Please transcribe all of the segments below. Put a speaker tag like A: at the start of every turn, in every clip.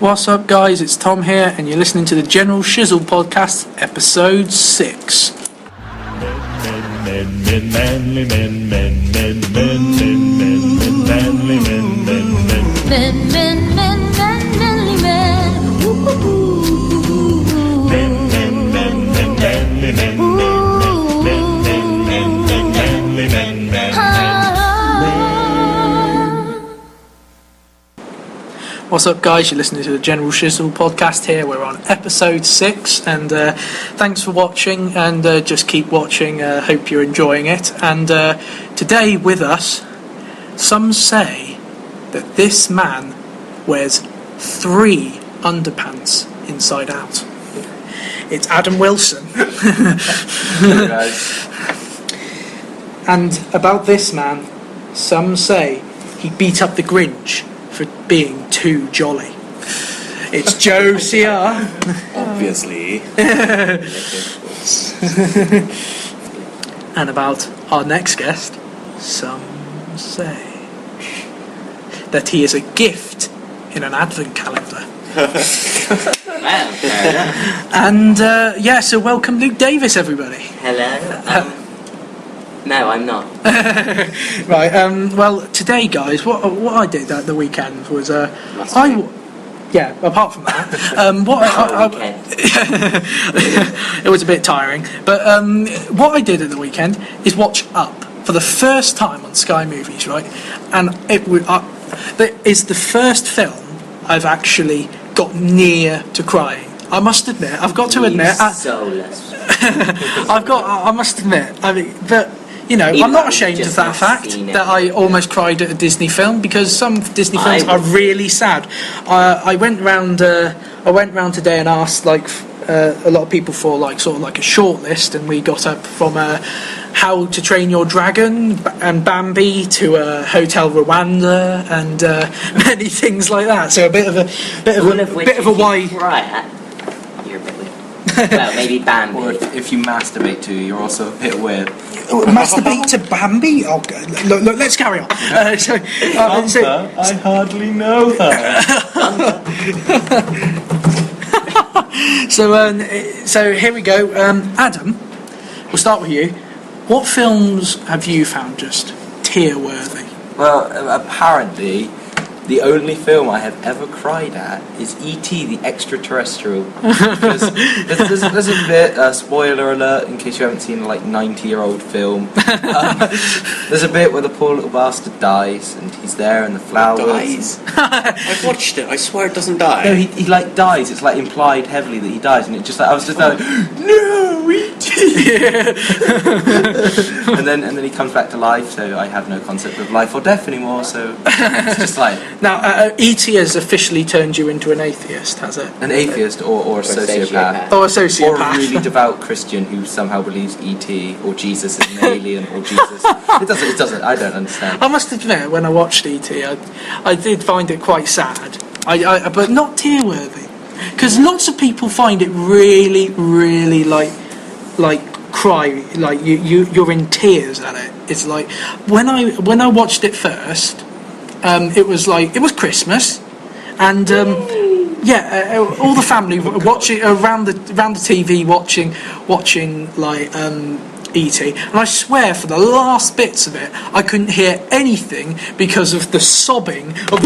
A: What's up, guys? It's Tom here, and you're listening to the General Shizzel podcast, episode 6. What's up, guys? You're listening to the General Shizzel podcast here. We're on episode 6, and thanks for watching, and just keep watching. Hope you're enjoying it. And today with us, some say that this man wears 3 underpants inside out. It's Adam Wilson.
B: Hey guys.
A: And about this man, some say he beat up the Grinch for being too jolly. It's Joe CR.
B: Obviously.
A: And about our next guest, some say that he is a gift in an advent calendar. And so welcome Luke Davis, everybody.
C: Hello. No, I'm not.
A: Right. Well, today, guys, what I did at the weekend was apart from that, it was a bit tiring. But what I did at the weekend is watch Up for the first time on Sky Movies, right? And it is the first film I've actually got near to crying. I must admit, I've got to admit,
C: soulless.
A: I must admit, I mean, but. You know, I'm not ashamed of that fact that I almost cried at a Disney film, because some Disney films are really sad. I went round today and asked a lot of people for a short list, and we got up from How to Train Your Dragon and Bambi to Hotel Rwanda and many things like that. So a bit of a wide.
C: Right. You're a bit weird. Well, maybe Bambi.
B: Or if you masturbate to, you're also a bit weird.
A: Masturbate to Bambi? Oh, look, let's carry on.
B: I hardly know her.
A: So here we go. Adam, we'll start with you. What films have you found just tear-worthy?
B: Well, apparently, the only film I have ever cried at is E.T. the Extraterrestrial. Because there's a bit, spoiler alert in case you haven't seen a 90-year-old film. There's a bit where the poor little bastard dies, and he's there in the flowers.
D: Dies? I've watched it, I swear it doesn't die.
B: No, he dies. It's implied heavily that he dies, and it just I was just like, no, E.T. and then he comes back to life, so I have no concept of life or death anymore, so it's just like...
A: Now, E.T. has officially turned you into an atheist, has it?
B: An atheist or a sociopath.
A: Or a sociopath.
B: Or a really devout Christian who somehow believes E.T. or Jesus is an alien or Jesus... It doesn't, I don't understand.
A: I must admit, when I watched E.T., I did find it quite sad, but not tear-worthy. Because lots of people find it really, really, cry, you're in tears at it. It's like, when I watched it first... it was Christmas, and all the family watching around the TV watching E.T. And I swear, for the last bits of it, I couldn't hear anything because of the sobbing of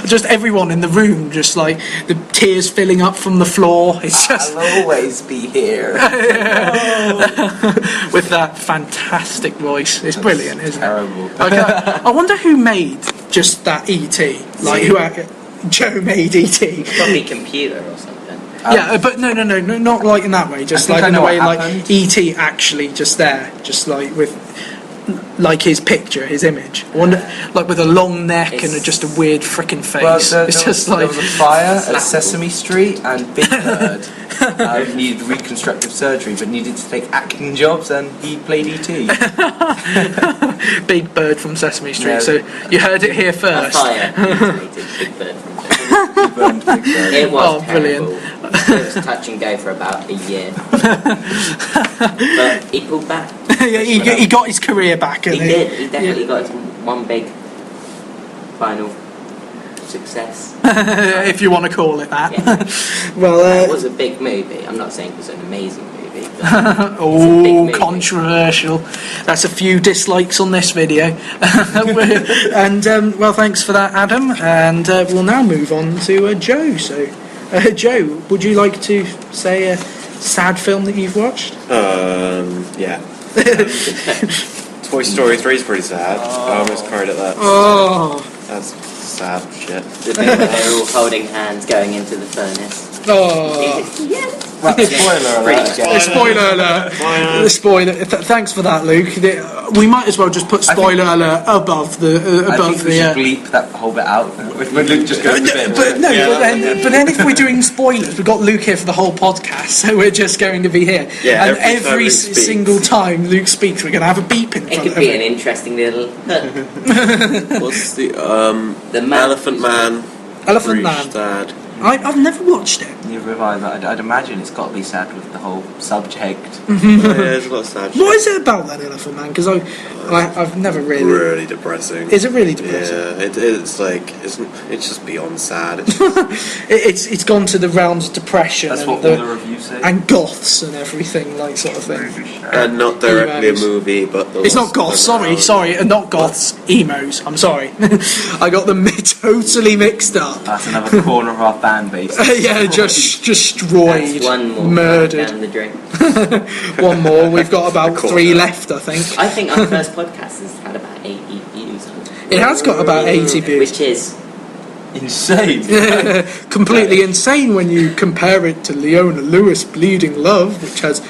A: just everyone in the room, just the tears filling up from the floor. It's just
B: I'll always be here.
A: With that fantastic voice. It's brilliant, isn't
B: terrible.
A: it? I wonder who made just that E.T. Joe made E.T.
C: Probably computer or something.
A: Yeah, but no, not in that way. Just in the way E.T. actually just there, just with his picture, his image. I wonder, with a long neck and just a weird frickin' face.
B: Well, there was a fire at Sesame Street, and Big Bird needed reconstructive surgery, but needed to take acting jobs, and he played E.T.
A: Big Bird from Sesame Street. No. So you heard it here first.
C: A fire Big Bird from Sesame Street. It was terrible.
A: Brilliant.
C: It was touch and go for about a year. But he pulled back.
A: Yeah, he got his career back.
C: He did. He definitely got his one big final success.
A: if you want to call it that.
C: Yeah.
A: Well,
C: It was a big movie. I'm not saying it was an amazing movie. But it's a big
A: oh,
C: movie.
A: controversial. That's a few dislikes on this video. And, well, thanks for that, Adam. And we'll now move on to Joe. So, Joe, would you like to say a sad film that you've watched?
D: Yeah. Toy Story 3 is pretty sad. I almost cried at that.
A: Oh.
D: That's sad shit.
C: The bit where they're all holding hands going into the furnace.
A: Oh.
C: Yes.
B: Well, spoiler alert again.
A: Spoiler alert. Spoiler. Thanks for that, Luke. We might as well just put spoiler alert above the
B: I think we should bleep that whole bit out. When Luke just goes to bed.
A: But then if we're doing spoilers, we've got Luke here for the whole podcast, so we're just going to be here.
D: Yeah,
A: and
D: every time
A: every
D: Luke speaks.
A: single time Luke speaks, we're going to have a beep in
C: It
A: front
C: could
A: of
C: be
A: it.
C: an interesting little.
D: What's the
C: man.
D: Elephant Man?
A: Elephant
D: Bruges
A: Man.
D: Dad.
A: I've never watched it.
B: Neither have I, but I'd imagine it's got to be sad with the whole subject.
D: Yeah, there's a lot of sad shit.
A: What is it about that Elephant Man? Because I've never really.
D: Really depressing.
A: Is it really depressing?
D: Yeah, it's like it's just beyond sad. It's just,
A: It's gone to the realms of depression
B: That's
A: and,
B: what all the reviews say.
A: and goths and everything, like sort of thing.
D: and not directly
A: Emos.
D: a movie, but
A: It's not goths, sorry, not goths, emos, I'm sorry. I got them totally mixed up.
B: That's another corner of our fan base.
A: Yeah, just destroyed,
C: That's one more
A: murdered.
C: down the drain.
A: One more, we've got about
D: Cool.
A: 3 left, I think.
C: I think our first podcast has had about 80 views on it.
A: It has got about 80 views.
C: Which is
B: Insane.
A: Completely insane when you compare it to Leona Lewis Bleeding Love, which has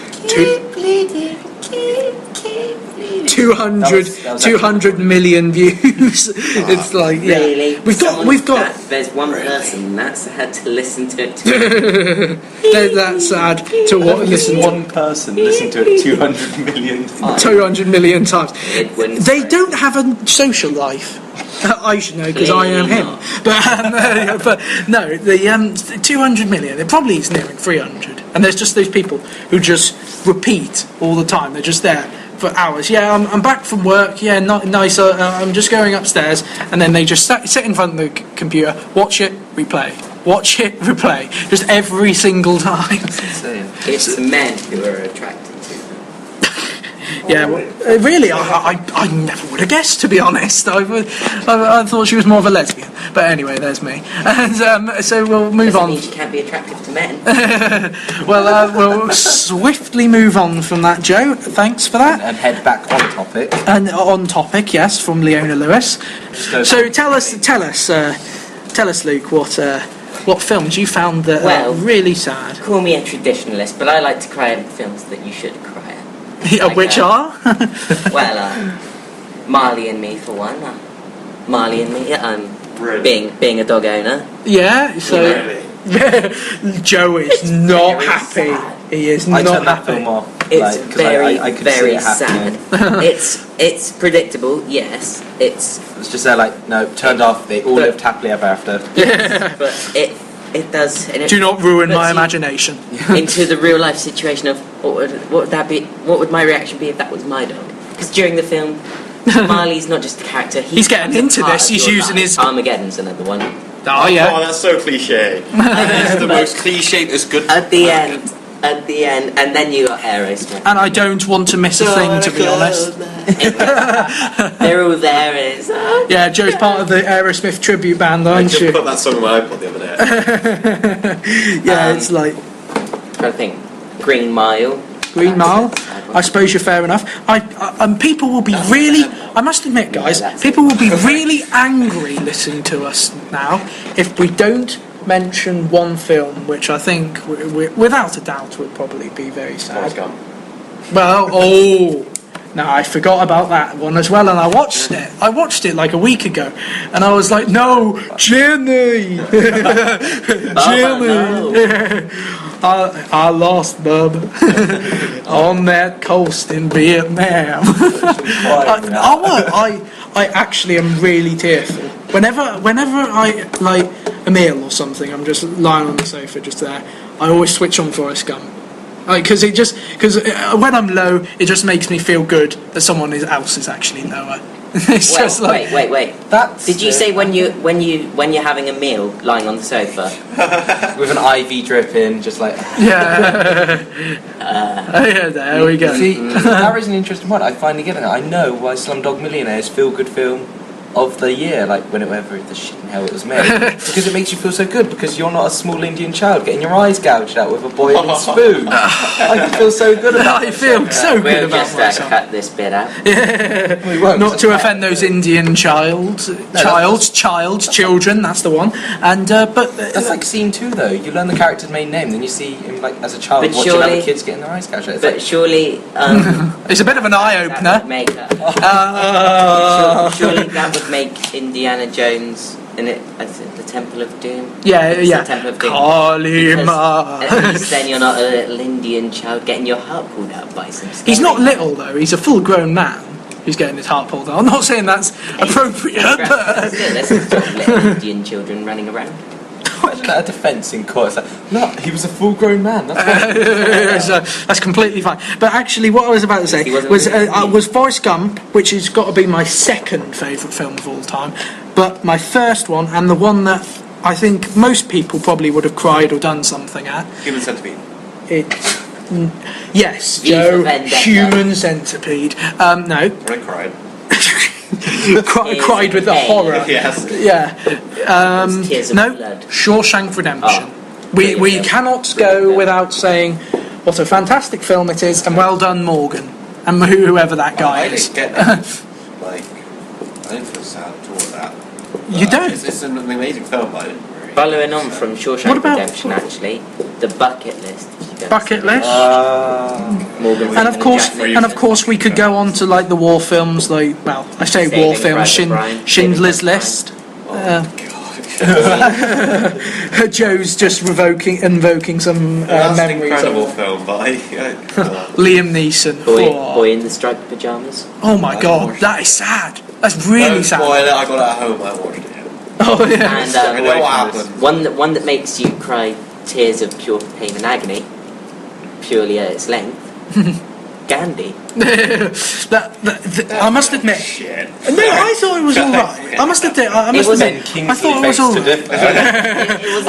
A: 200 million views. It's like, yeah,
C: really.
A: we've got.
C: There's one person that's had to listen to it.
A: That's sad to what listen
B: One person listened to it 200 million times.
A: 200 million times.
C: It wouldn't
A: They
C: spread.
A: don't have a social life. I should know because I am
C: Clearly
A: him.
C: not.
A: But no, the 200 million. It probably is nearing 300. And there's just those people who just repeat all the time. They're just there for hours. Yeah, I'm back from work. Yeah, not nice. I'm just going upstairs, and then they just sit in front of the computer, watch it, replay. Watch it, replay. Just every single time.
B: Insane.
C: It's men who are attracted to them.
A: Yeah, well, really, I never would have guessed, to be honest. I thought she was more of a lesbian. But anyway, there's me. And so we'll move
C: Doesn't
A: on.
C: mean she can't be attractive to men.
A: Well, we'll swiftly move on from that, Joe. Thanks for that.
B: And head back on topic.
A: And on topic, yes, from Leona Lewis. So tell us, Luke, what films you found that
C: Well,
A: are really sad?
C: Call me a traditionalist, but I like to cry at films that you should cry at. Like,
A: Which are?
C: Well, Marley and Me for one. Marley and Me.
D: Really?
C: Being a dog owner.
A: Yeah. So
D: Really?
A: Joe is not
C: very
A: happy.
C: sad.
A: He is
B: I
A: not
B: turned that film
A: happy.
B: off.
C: It's
B: 'cause
C: very,
B: I could
C: very
B: see it
C: sad.
B: happening.
C: It's predictable, yes. It's
B: It's just there like, no, turned off, they all lived happily ever after.
C: but it does. And it
A: Do not ruin
C: puts
A: my
C: you
A: imagination.
C: into the real life situation of what would that be? What would my reaction be if that was my dog? Because during the film, Marley's not just a character.
A: He's getting
C: becomes a
A: into
C: part
A: this,
C: of
A: he's
C: your
A: using
C: life.
A: his-
C: Armageddon's another one.
A: Oh yeah.
D: Oh, that's so cliche. This is the most cliche. It's good.
C: At the end, and then you got Aerosmith.
A: And I don't want to miss a thing, to be honest.
C: They're all there. Is
A: Yeah, Joe's part of the Aerosmith tribute band,
D: I
A: aren't
D: just
A: you?
D: put that song on my iPod the other day.
A: Yeah, it's like
C: trying to think. Green Mile.
A: Green Mile. I suppose you're fair enough. People will be really. I must admit, guys,
C: that's
A: people will be really angry listening to us now if we don't mention one film, which I think, without a doubt, would probably be very sad.
D: Forrest Gump.
A: Well, no, I forgot about that one as well, and I watched it. I watched it like a week ago, and I was like, no, Jenny, Jenny. I lost bub on that coast in Vietnam. I actually am really tearful. Whenever I like a meal or something, I'm just lying on the sofa just there. I always switch on Forrest Gump. Because when I'm low, it just makes me feel good that someone else is actually lower. It's just like
C: Wait.
B: That's
C: Did you say when you're having a meal lying on the sofa?
B: with an IV drip in, just like.
A: yeah. Yeah, there we go.
B: See, that is an interesting one. I finally get it. I know why Slumdog Millionaire is feel-good film of the year, like whenever the shit in hell it was made, because it makes you feel so good because you're not a small Indian child getting your eyes gouged out with a boiling spoon. I feel so good about
A: I feel so good
C: We'll
A: about
C: just
A: myself.
C: cut this bit out.
A: Yeah.
B: We won't,
A: Not
B: it's
A: to
B: okay.
A: offend those Indian children. That's the one. And but
B: That's like scene 2 though. You learn the character's main name, then you see him like as a child
C: But
B: watching
C: surely-
B: other kids getting their eyes gouged out. It's
C: But
B: like,
C: surely,
A: it's a bit of an eye
C: that
A: opener.
C: would make
A: Uh,
C: surely that would make Indiana Jones in it as the Temple of Doom.
A: yeah,
C: It's
A: yeah.
C: the Temple of Doom.
A: Kalima.
C: Because at least then you're not a little Indian child getting your heart pulled out by some.
A: He's not
C: scary-
A: little though. He's a full-grown man who's getting his heart pulled out. I'm not saying that's appropriate, but
C: Still, there's some sort of little Indian children running around.
B: imagine that a defence in court. It's like, no, he was a full-grown man. That's fine.
A: so that's completely fine. But actually, what I was about to say
C: He wasn't
A: was
C: really-
A: was Forrest Gump, which has got to be my second favourite film of all time. But my first one, and the one that I think most people probably would have cried or done something at,
D: Human Centipede.
A: yes,
C: V for
A: Joe,
C: Vendetta.
A: Human Centipede. No,
D: When I cried.
A: cried with the
C: Hey.
A: horror.
D: Yes.
A: Yeah.
C: It's Tears of
A: No,
C: Blood.
A: Shawshank Redemption.
C: Oh,
A: we
C: brilliant
A: we
C: film.
A: cannot
C: Brilliant
A: go
C: film.
A: without saying what a fantastic film it is, and well done, Morgan, and whoever that guy
D: I
A: is.
D: didn't get that. Like, I didn't feel sad at all with that.
A: You don't?
D: It's an amazing film, but I didn't really.
C: Following on from Shawshank
A: What about-
C: Redemption, actually, the bucket list. If you go
A: Bucket
C: to see it.
A: list.
C: Morgan
A: And of
C: Freeman
A: course,
C: Jack Nicholson.
A: we could go on to like the war films, like I say
C: Saving
A: war films,
C: Private Ryan,
A: Schindler's
C: Saving Private
A: List.
D: God.
A: Joe's just invoking some
D: That's an
A: memories.
D: incredible
A: Of
D: film, but I
A: Liam Neeson.
C: Boy in the striped pajamas.
A: Oh my God, that is sad. That's really
D: Don't
A: sad.
D: spoil it, I got it at home, I watched it.
A: Oh yeah.
C: And
D: I know what happened.
C: one that makes you cry tears of pure pain and agony, purely at its length. Gandhi.
A: I must admit.
D: Shit.
A: No, I thought it was all right. I must admit. I must
C: wasn't
A: admit. I thought it was all right.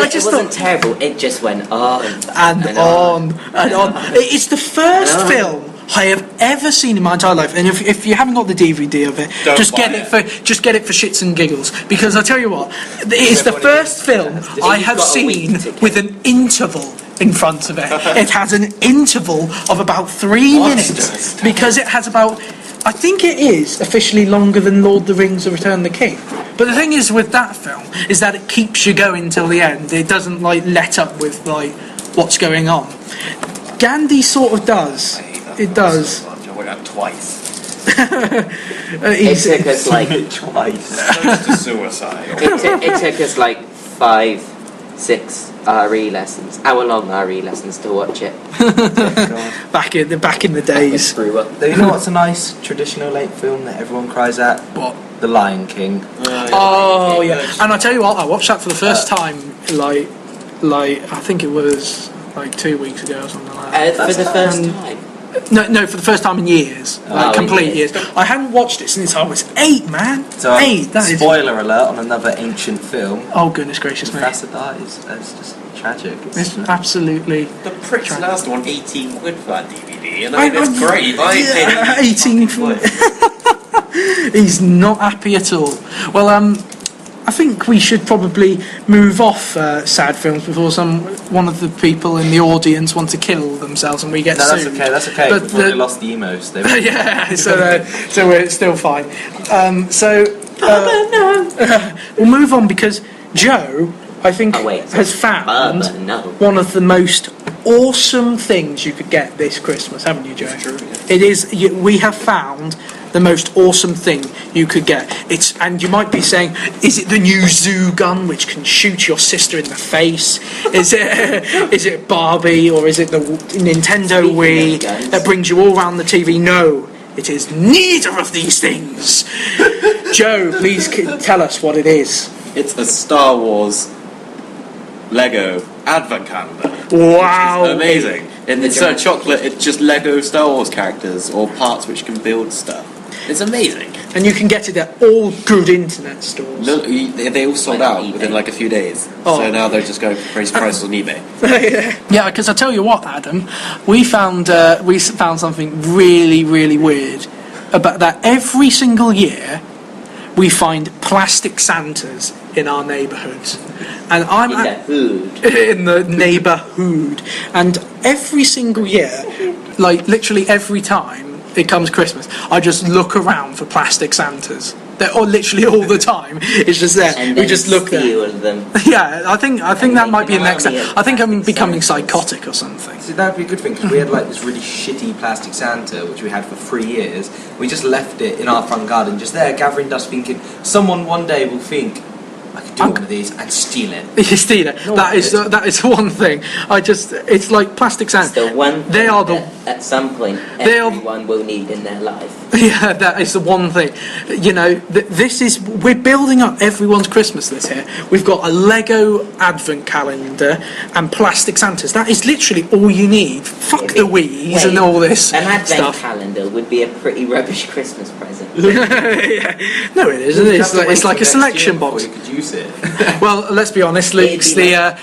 C: It
A: just
C: wasn't
A: thought-
C: terrible. It just went on
A: And on and on. It's the first
C: And on.
A: film I have ever seen in my entire life, and if you haven't got the DVD of it,
D: Don't
A: just
D: buy
A: get it for shits and giggles. Because I tell you what, it is the first film I have
C: got a week
A: seen
C: to
A: with an interval in front of it. It has an interval of about 3 minutes because it has about. I think it is officially longer than Lord of the Rings: The Return of the King. But the thing is with that film is that it keeps you going till the end. It doesn't like let up with like what's going on. Gandhi sort of does.
D: I hate that
A: It
D: film
A: does.
D: so much. I went out twice.
C: It took us like
B: Twice.
D: Close to suicide.
C: it took us like 5, 6 RE lessons, hour-long RE lessons to watch it.
A: back in the days.
C: Threw up.
B: Though you know what's a nice traditional late film that everyone cries at?
A: What?
B: The Lion King.
A: Oh yeah, and I tell you what, I watched that for the first time like I think it was like 2 weeks ago or something like that.
C: For the first time.
A: No, for the first time in years, like
C: in
A: complete
C: years.
A: years. I hadn't watched it since I was 8, man.
B: So,
A: 8. That is.
B: spoiler alert on another ancient film.
A: Oh goodness gracious me!
B: Mufasa dies. That's just tragic.
A: It's absolutely.
D: The prick's last one, 18 quid for that DVD, and
A: I-
D: I mean, it's
A: I-
D: great. I
A: yeah,
D: paid
A: 18
D: quid.
A: He's not happy at all. Well, I think we should probably move off sad films before one of the people in the audience want to kill themselves and we get
B: No, that's
A: sued.
B: okay. That's okay.
A: But
B: We've already
A: the-
B: lost the emos. They
A: Yeah, so we're still fine. We'll move on because Joe, I think,
C: Oh, wait.
A: has found
C: No.
A: one of the most awesome things you could get this Christmas, haven't you, Joe?
D: True, yes.
A: It is. We have found the most awesome thing you could get. And you might be saying, is it the new zoo gun which can shoot your sister in the face? Is it Barbie, or is it the Nintendo
C: Speaking
A: Wii
C: of guns.
A: that brings you all around the TV? No, it is neither of these things. Joe, please tell us what it is.
D: It's a Star Wars Lego advent calendar.
A: Wow.
D: It's amazing. Instead of chocolate, it's just Lego Star Wars characters or parts which can build stuff. It's amazing.
A: And you can get it at all good internet stores.
D: No, they all sold
C: Like
D: out
C: eBay.
D: within like a few days.
A: Oh.
D: So now they're just going for crazy prices on eBay.
A: Yeah, because I tell you what, Adam, we found something really, really weird about that. Every single year, we find plastic Santas in our neighbourhoods, and I'm
C: In the hood.
A: in the neighbourhood, and every single year, like literally every time it comes Christmas, I just look around for plastic Santas. Or literally all the time, it's just there.
C: And
A: We
C: then
A: just look there.
C: steal them.
A: Yeah, I think that might be a next step.
C: army of
A: I think I'm
C: plastic
A: becoming
C: Santas.
A: psychotic or something.
B: See, that'd be a good thing, because we had like this really shitty plastic Santa, which we had for 3 years. We just left it in our front garden, just there, gathering dust, thinking someone one day will think, I could do one of these and steal it.
A: You steal it.
B: No,
A: That is one thing. It's like plastic
C: It's
A: Santa.
C: the one thing
A: They are the
C: that at some point
A: They are-
C: everyone will need in their life.
A: yeah. That is the one thing. You know, we're building up everyone's Christmas this year. We've got a Lego advent calendar and plastic Santas. That is literally all you need. Fuck the Wii's and all this
C: An advent
A: stuff.
C: calendar would be a pretty rubbish Christmas present.
A: Yeah. No, it isn't. It's like a selection box.
B: You could use it.
A: Well, let's be honest. Luke is
C: Advent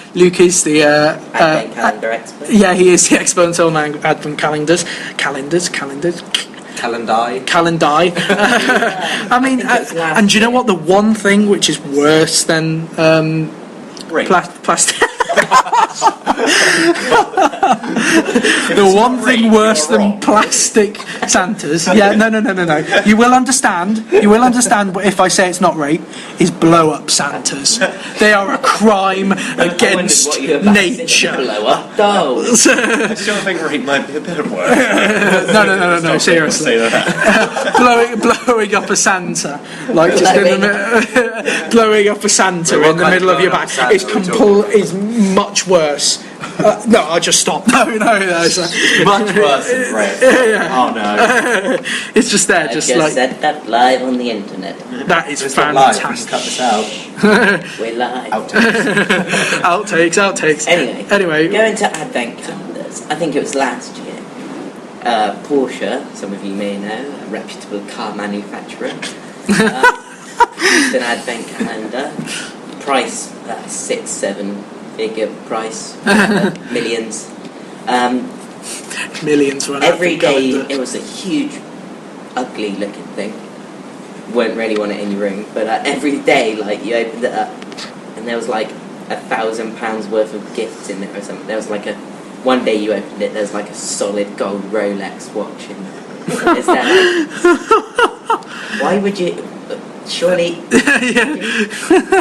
C: calendar expert.
A: yeah, he is the expert on advent calendars. Calendars.
B: Calendai.
A: Calendai. I mean,
C: it's last
A: and do you know
C: year.
A: what? The one thing which is worse than
D: Right.
A: plastic. The one thing worse than plastic Santas. Yeah, no. You will understand. But if I say it's not rape, is blow up Santas. They are a crime against
C: What you about to say,
A: nature.
C: blow up dolls.
D: I still think rape might be a bit worse.
A: No, seriously.
D: Say that.
A: blowing up a Santa, like just in the blowing up a Santa
B: Wait, what
A: in the
B: kind
A: middle
B: of
A: of your
B: blowing up
A: back
B: Santa
A: is
B: are we talking
A: is much worse. No, I'll just stop. No, it's,
B: Much worse than rape.
D: Oh no.
A: it's just there,
C: I
A: just
C: just
A: like
C: said that live on the internet.
A: that is
B: It's not live. We can
A: fantastic.
B: cut this out.
C: We're live.
A: Outtakes.
C: Anyway, going to advent calendars. I think it was last year. Porsche, some of you may know, a reputable car manufacturer, produced an advent calendar. Price 6-7 figure price, millions.
A: Millions for an
C: Every
A: advent
C: day
A: calendar.
C: it was a huge, ugly looking thing. Wouldn't really want it in your room, but every day, like, you opened it up, and there was like £1,000 worth of gifts in there or something. There was like one day you opened it, there's like a solid gold Rolex watch in there. Is that why would you? Surely.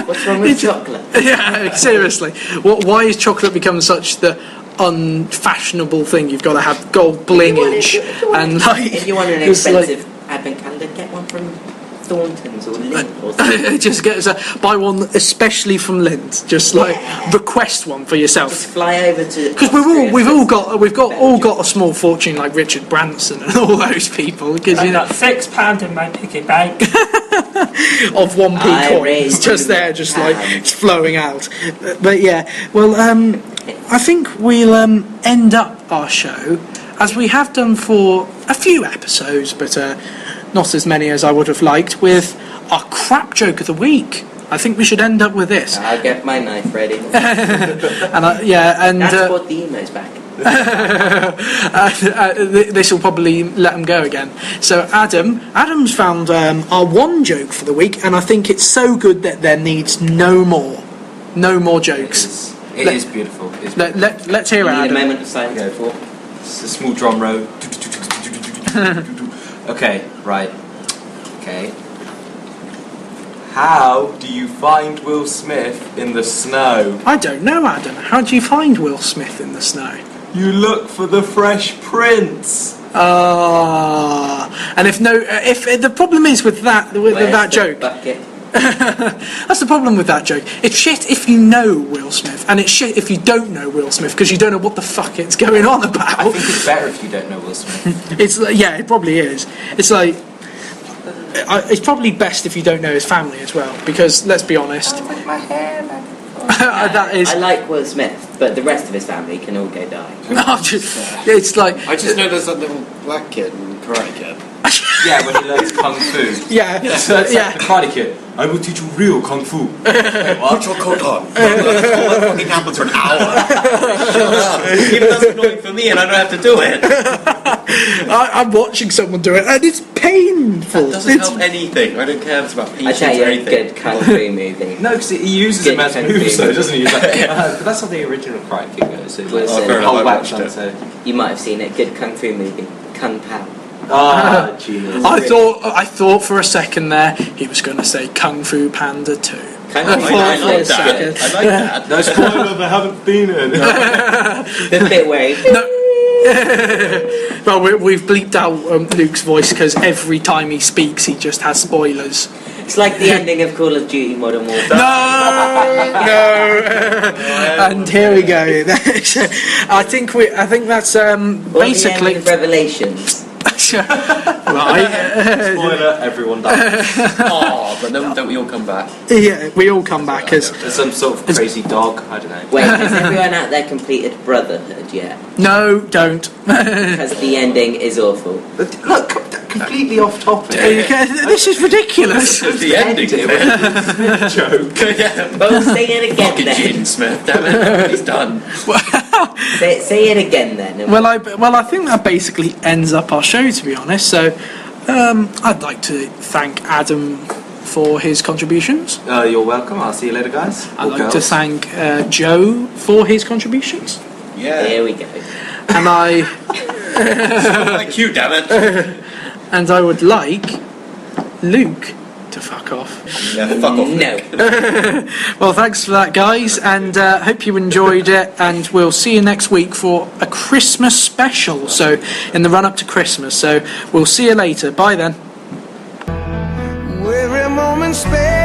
C: What's wrong with chocolate?
A: Yeah, seriously. Why has chocolate become such the unfashionable thing? You've got to have gold blingage and like.
C: If you want an
A: it's like-
C: expensive advent calendar, get one from Thornton's or Lindt or something.
A: just buy one especially from Lindt. Just like request one for yourself.
C: Just fly over to.
A: Because we've all got a small fortune like Richard Branson and all those people. Because
E: I've got £6 in my piggy bank.
A: of 1p
C: I
A: coins
C: raised
A: just there,
C: you
A: just like
C: pounds.
A: it's flowing out. But yeah, well, I think we'll end up our show as we have done for a few episodes, but not as many as I would have liked, with our crap joke of the week. I think we should end up with this.
C: I'll get my knife ready.
A: And
C: That's what the emo's back.
A: this will probably let them go again. So Adam's found our one joke for the week, and I think it's so good that there needs no more jokes.
B: It is beautiful. It's
A: Let's hear
C: You
A: it,
C: need a
A: Adam.
C: moment of silence
B: Go
C: before.
B: It's a small drum roll. Okay, right. Okay. How do you find Will Smith in the snow?
A: I don't know, Adam. How do you find Will Smith in the snow?
B: You look for the Fresh Prince.
A: And if the problem is with that
C: Where's
A: that
C: the
A: joke.
C: bucket?
A: That's the problem with that joke. It's shit if you know Will Smith, and it's shit if you don't know Will Smith because you don't know what the fuck it's going on
B: I
A: about.
B: think it's better if you don't know Will Smith.
A: It's like, yeah, it probably is. It's like it's probably best if you don't know his family as well, because let's be honest. That is.
C: I like Will Smith, but the rest of his family can all go die.
A: It's like
D: I just know there's that little black kid in Karate Kid.
B: Yeah, when he learns kung fu.
A: Yeah,
B: So it's
A: yeah.
B: like the Karate Kid. I will teach you real kung fu.
D: Put your coat on. All that fucking happens for an hour. Shut up. Even that's annoying for me, and I don't have to do it.
A: I'm watching someone do it, and it's painful.
D: That doesn't help anything. I don't care if it's about
C: I
D: patience
C: tell
D: or
C: you, a
D: anything.
C: good kung fu movie.
B: No, because he uses
C: Good
B: him as
C: kung
B: moves,
C: fu.
B: though, doesn't he? He's like, but that's how the original Karate Kid goes. So
C: Listen,
B: like,
C: fair
D: enough, I
B: whole whack
D: watched
B: done,
D: it.
B: so.
C: You might have seen it. Good kung fu movie. Kung Pao.
B: Ah, genius.
A: I thought for a second there he was going to say Kung Fu Panda 2.
C: Kung
A: I
C: Fu
A: thought
D: I
A: for
D: like
A: a second.
D: that. I like that.
B: No spoilers, I haven't been in.
C: The bit where he,
A: Well, we've bleeped out Luke's voice because every time he speaks, he just has spoilers.
C: it's like the ending of Call of Duty Modern Warfare.
A: No. And here we go. I think that's
C: Or the end
A: basically
C: of Revelations.
A: right.
B: Spoiler, everyone dies.
D: Oh, but then don't we all come back?
A: Yeah, we all come back as
B: There's some sort of crazy dog, I don't know.
C: Wait, has everyone out there completed Brotherhood yet?
A: no, don't.
C: Because the ending is awful.
B: But look, completely off topic.
A: This is ridiculous.
D: The ending.
B: Joke.
D: Yeah.
C: Well, say it again
D: Fucking
C: then.
D: Jaden Smith, damn it. He's done.
C: Say it again then.
A: Well, I think that basically ends up our show, to be honest. So, I'd like to thank Adam for his contributions.
B: You're welcome. I'll see you later, guys.
A: I'd
B: Or
A: like to
B: girls.
A: thank Joe for his contributions,
D: Yeah.
C: Here we go.
A: and
D: Like you, damn it.
A: and I would like Luke to fuck off.
D: Yeah, fuck off.
C: No.
A: Well, thanks for that, guys, and hope you enjoyed it. And we'll see you next week for a Christmas special. So, in the run up to Christmas. So, we'll see you later. Bye then.
F: Every moment spent